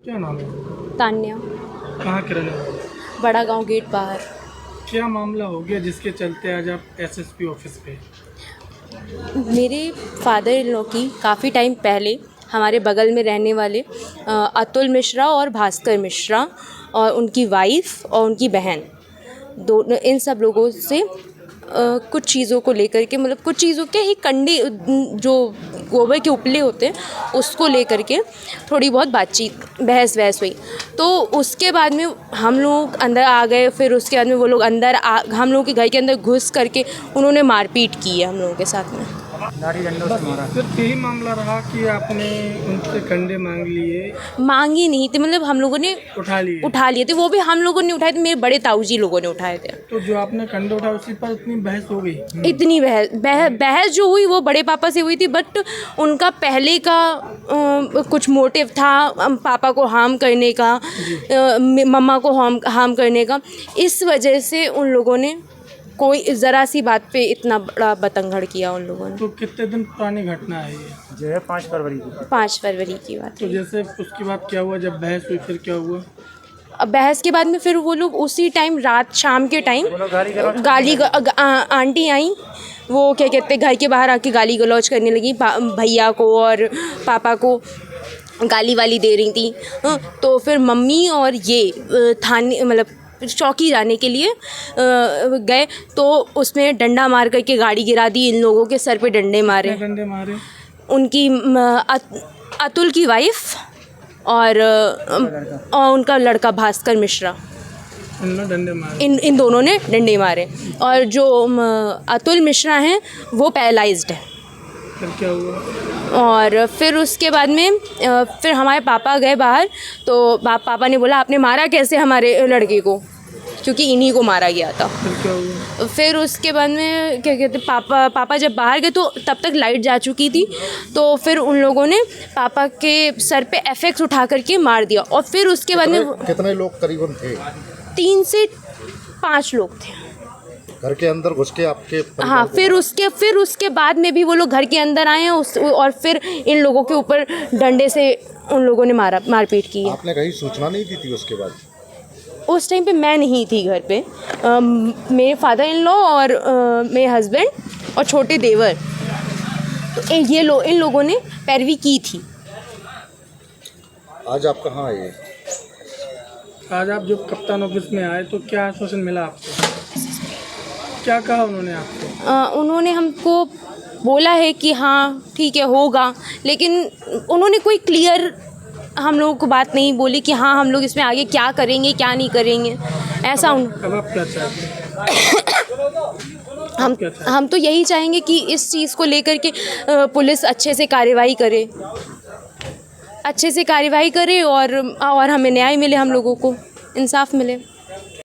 क्या नाम है? तान्या। कहाँ के रहने वाले? बड़ा गांव गेट बाहर। क्या मामला हो गया जिसके चलते आज आप एसएसपी ऑफिस पे? मेरे फादर इन लॉ की काफ़ी टाइम पहले हमारे बगल में रहने वाले अतुल मिश्रा और भास्कर मिश्रा और उनकी वाइफ और उनकी बहन, दोनों इन सब लोगों से कुछ चीज़ों को लेकर के, मतलब कुछ चीज़ों के एक कंडे जो गोबर के उपले होते हैं उसको लेकर के थोड़ी बहुत बातचीत बहस हुई। तो उसके बाद में हम लोग अंदर आ गए। फिर उसके बाद में वो लोग हम लोगों के घर के अंदर घुस करके उन्होंने मारपीट की है हम लोगों के साथ में। सिर्फ यही मामला रहा कि आपने उनसे कंडे मांग लिए? मांगी नहीं थी, मतलब हम लोगों ने उठा लिए थे। वो भी हम लोगों ने उठाए थे, मेरे बड़े ताऊजी लोगों ने उठाए थे। तो जो आपने कंडे उठाए उसी पर इतनी बहस हो गई? इतनी बहस जो हुई वो बड़े पापा से हुई थी, बट उनका पहले का कुछ मोटिव था पापा को हार्म करने का, मम्मा को हार्म करने का। इस वजह से उन लोगों ने कोई ज़रा सी बात पे इतना बड़ा बतंगड़ किया उन लोगों ने। तो कितने दिन पुरानी घटना है ये? जो है 5 फरवरी की। 5 फरवरी की बात तो है। जैसे उसके बाद क्या हुआ, जब बहस हुई फिर क्या हुआ? अब बहस के बाद में फिर वो लोग उसी टाइम रात शाम के टाइम आंटी आई, वो क्या कहते घर के बाहर आके गाली गलौज करने लगी, भैया को और पापा को गाली वाली दे रही थी। तो फिर मम्मी और ये थाने मतलब चौकी जाने के लिए गए, तो उसमें डंडा मार करके गाड़ी गिरा दी। इन लोगों के सर पे डंडे मारे। डंडे मारे? उनकी अतुल की वाइफ और उनका लड़का भास्कर मिश्रा, डंडे मारे? इन दोनों ने डंडे मारे। और जो अतुल मिश्रा हैं वो पैरालाइज्ड है। फिर क्या हुआ? और फिर उसके बाद में फिर हमारे पापा गए बाहर, तो पापा ने बोला आपने मारा कैसे हमारे लड़के को, क्योंकि इन्हीं को मारा गया था। फिर क्या हुआ? फिर उसके बाद में क्या कहते पापा जब बाहर गए तो तब तक लाइट जा चुकी थी। तो फिर उन लोगों ने पापा के सर पे एफएक्स उठा करके मार दिया। और फिर उसके बाद में कितने लोग करीबन थे? 3 से 5 लोग थे घर के अंदर घुस के आपके? हाँ, फिर उसके बाद में भी वो लोग घर के अंदर आए हैं और फिर इन लोगों के ऊपर डंडे से उन लोगों ने मारपीट की है। आपने कहीं सूचना नहीं दी थी उसके बाद? उस टाइम पे मैं नहीं थी घर पे। मेरे फादर इन लॉ और मेरे हस्बैंड और छोटे देवर, तो इन लोगों ने पैरवी की थी। आज आप कहाँ आए? आज आप जब कप्तान ऑफिस में आए तो क्या आश्वासन मिला आपको? क्या कहा उन्होंने आपको? उन्होंने हमको बोला है कि हाँ ठीक है होगा, लेकिन उन्होंने कोई क्लियर हम लोगों को बात नहीं बोली कि हाँ हम लोग इसमें आगे क्या करेंगे क्या नहीं करेंगे, ऐसा। अब आप क्या चाहते हैं? हम तो यही चाहेंगे कि इस चीज़ को लेकर के पुलिस अच्छे से कार्रवाई करे और हमें न्याय मिले, हम लोगों को इंसाफ मिले।